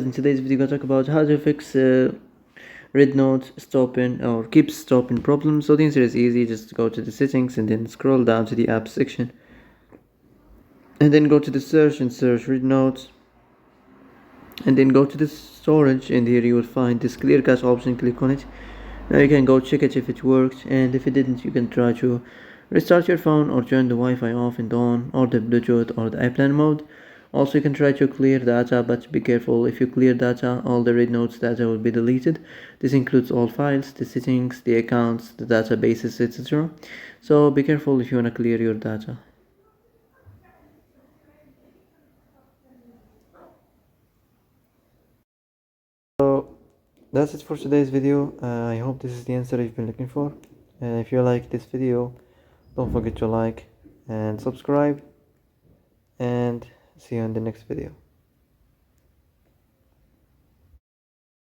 In today's video, I'm going to talk about how to fix Rednote stopping or keeps stopping problems. So the answer is easy. Just go to the settings and then scroll down to the app section, and then go to the search and search Rednote, and then go to the storage, and here you will find this clear cache option. Click on it. Now you can go check it if it worked, and if it didn't, you can try to restart your phone or turn the Wi-Fi off and on, or the Bluetooth or the airplane mode. Also, you can try to clear data, but be careful. If you clear data, all the Rednote's data will be deleted. This includes all files, the settings, the accounts, the databases, etc. So be careful if you want to clear your data. So that's it for today's video. I hope this is the answer you've been looking for. If you like this video, don't forget to like and subscribe, and see you in the next video.